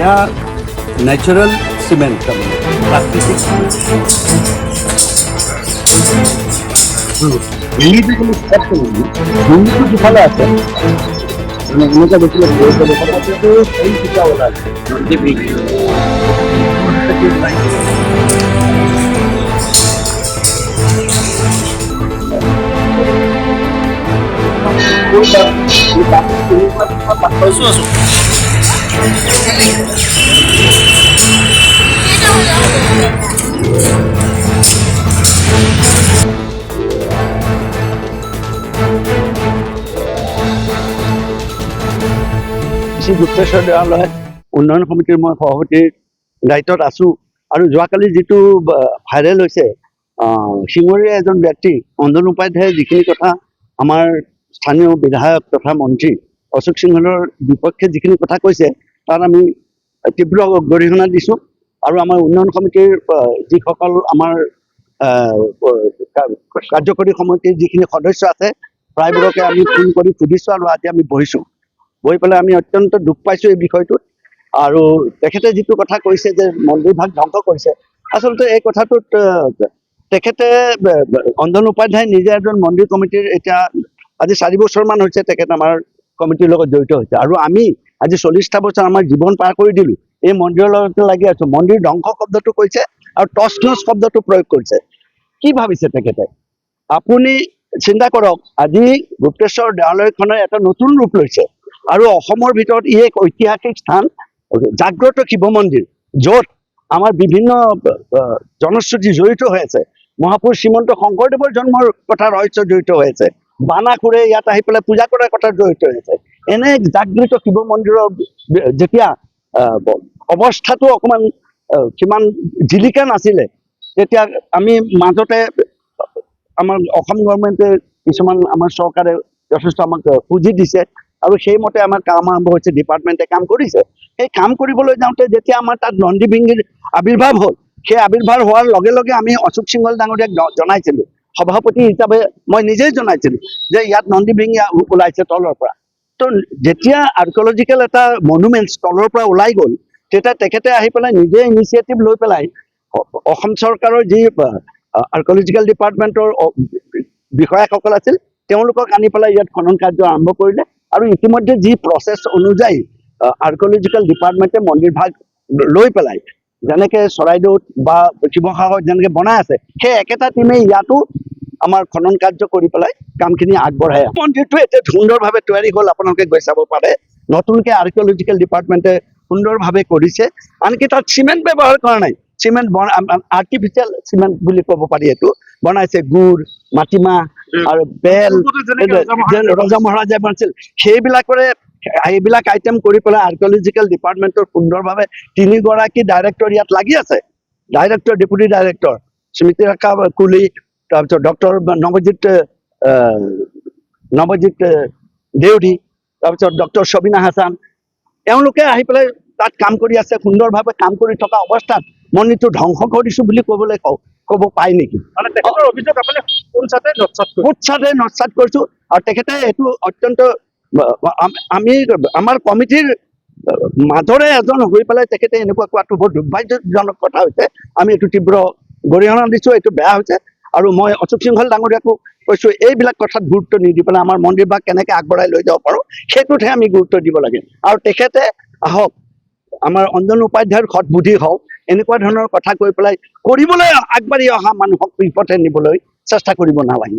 এয়া ন্যাচাৰাল সিমেন্ট তাৰমানে প্ৰাকৃতিক দুৰ্নীতি দুফালে আছে মানে এনেকুৱা দেখিলে এই শিকা ওলাল গুপ্তেশ্বৰ দেৱালয় উন্নয়ন সমিতিৰ মই সভাপতিৰ দায়িত্বত আছোঁ আৰু যোৱাকালি যিটো ভাইৰেল হৈছে শিঙৰীয়া এজন ব্যক্তি অঞ্জন উপাধ্যায়ে যিখিনি কথা আমাৰ স্থানীয় বিধায়ক তথা মন্ত্ৰী অশোক সিংহলৰ বিপক্ষে যিখিনি কথা কৈছে তাত আমি তীব্ৰ গৰিহণা দিছোঁ আৰু আমাৰ উন্নয়ন সমিতিৰ যিসকল আমাৰ কাৰ্যকৰী সমিতিৰ যিখিনি সদস্য আছে প্ৰায়বোৰকে আমি ফোন কৰি সুধিছোঁ আৰু আজি আমি বহিছোঁ বহি পেলাই আমি অত্যন্ত দুখ পাইছোঁ এই বিষয়টোত আৰু তেখেতে যিটো কথা কৈছে যে মন্দিৰভাগ ধ্বংস কৰিছে আচলতে এই কথাটোত তেখেতে অঞ্জন উপাধ্যায় নিজে এজন মন্দিৰ কমিটিৰ এতিয়া আজি 4 বছৰমান হৈছে তেখেত আমাৰ কমিটিৰ লগত জড়িত হৈছে আৰু আমি আজি 40টা বছৰ আমাৰ জীৱন পাৰ কৰি দিলোঁ এই মন্দিৰৰ লগতে লাগি আছোঁ মন্দিৰ ধ্বংস শব্দটো কৈছে আৰু টচ নচ শব্দটো প্ৰয়োগ কৰিছে কি ভাবিছে তেখেতে আপুনি চিন্তা কৰক আজি গুপ্তেশ্বৰ দেৱালয়খনে এটা নতুন ৰূপ লৈছে আৰু অসমৰ ভিতৰত ই এক ঐতিহাসিক স্থান জাগ্ৰত শিৱ মন্দিৰ য'ত আমাৰ বিভিন্ন জনশ্ৰুতি জড়িত হৈ আছে মহাপুৰুষ শ্ৰীমন্ত শংকৰদেৱৰ জন্মৰ কথা ৰহস্য জড়িত হৈ আছে বানাসুৰে ইয়াত আহি পেলাই পূজা কৰাৰ কথা জড়িত হৈ আছে এনে জাগৃত শিৱ মন্দিৰৰ যেতিয়া অৱস্থাটো অকণমান কিমান জিলিকা নাছিলে তেতিয়া আমি মাজতে আমাৰ অসম গভৰ্ণমেণ্টে কিছুমান আমাৰ চৰকাৰে যথেষ্ট আমাক পুঁজি দিছে আৰু সেইমতে আমাৰ কাম আৰম্ভ হৈছে ডিপাৰ্টমেণ্টে কাম কৰিছে সেই কাম কৰিবলৈ যাওঁতে যেতিয়া আমাৰ তাত নন্দী ভিংগীৰ আৱিৰ্ভাৱ হ'ল সেই আৱিৰ্ভাৱ হোৱাৰ লগে লগে আমি অশোক সিংহল ডাঙৰীয়াক জনাইছিলোঁ সভাপতি হিচাপে মই নিজেই জনাইছিলোঁ যে ইয়াত নন্দী ভিংগী ওলাইছে তলৰ পৰা তো যেতিয়া আৰ্কিঅলজিকেল এটা মনুমেণ্টছ তলৰ পৰা ওলাই গ'ল তেতিয়া তেখেতে আহি পেলাই নিজে ইনিচিয়েটিভ লৈ পেলাই অসম চৰকাৰৰ যি আৰ্কিঅলজিকেল ডিপাৰ্টমেণ্টৰ বিষয়াসকল আছিল তেওঁলোকক আনি পেলাই ইয়াত খনন কাৰ্য আৰম্ভ কৰিলে আৰু ইতিমধ্যে যি প্ৰচেছ অনুযায়ী আৰ্কিঅলজিকেল ডিপাৰ্টমেণ্টে মন্দিৰভাগ লৈ পেলাই যেনেকৈ চৰাইদেউত বা শিৱসাগৰত যেনেকৈ বনাই আছে সেই একেটা টিমে ইয়াতো আমাৰ খনন কাৰ্য কৰি পেলাই কামখিনি আগবঢ়ায় মন্দিৰটো এতিয়া সুন্দৰভাৱে তৈয়াৰী হ'ল আপোনালোকে গৈ চাব পাৰে নতুনকৈ আৰ্কিঅলজিকেল ডিপাৰ্টমেণ্টে সুন্দৰভাৱে কৰিছে আনকি তাত চিমেণ্ট ব্যৱহাৰ কৰা নাই চিমেণ্ট আৰ্টিফিচিয়েল চিমেণ্ট বুলি ক'ব পাৰি এইটো বনাইছে গুড় মাটিমাহ আৰু বেল ৰজা মহাৰাজাই বনাইছিল সেইবিলাক আইটেম কৰি পেলাই আৰ্কিঅলজিকেল ডিপাৰ্টমেণ্টৰ সুন্দৰভাৱে 3গৰাকী ডাইৰেক্টৰ ইয়াত লাগি আছে ডাইৰেক্টৰ ডেপুটি ডাইৰেক্টৰ স্মৃতি ৰেখা কুলি তাৰপিছত ডক্টৰ নৱজিত দেউৰী তাৰপিছত ডক্টৰ সবিনা হাছান এওঁলোকে আহি পেলাই তাত কাম কৰি আছে সুন্দৰভাৱে কাম কৰি থকা অৱস্থাত মন্দিৰটো ধ্বংস কৰিছোঁ বুলি ক'ব পাই নেকি অভিযোগ আপুনি কোনচাতে নৎসাত কৰিছোঁ আৰু তেখেতে এইটো অত্যন্ত আমি আমাৰ কমিটিৰ মাজৰে এজন হৈ পেলাই তেখেতে এনেকুৱা কোৱাটো বৰ দুৰ্ভাগ্যজনক কথা হৈছে আমি এইটো তীব্ৰ গৰিহণা দিছোঁ এইটো বেয়া হৈছে আৰু মই অশোক সিংহল ডাঙৰীয়াকো কৈছোঁ এইবিলাক কথাত গুৰুত্ব নিদি পেলাই আমাৰ মন্দিৰভাগ কেনেকৈ আগবঢ়াই লৈ যাব পাৰোঁ সেইটোতহে আমি গুৰুত্ব দিব লাগে আৰু তেখেতে আহক আমাৰ অঞ্জন উপাধ্যায়ৰ সৎ বুদ্ধি হওক এনেকুৱা ধৰণৰ কথা কৈ পেলাই কৰিবলৈ আগবাঢ়ি অহা মানুহক বিপথে নিবলৈ চেষ্টা কৰিব নালাগে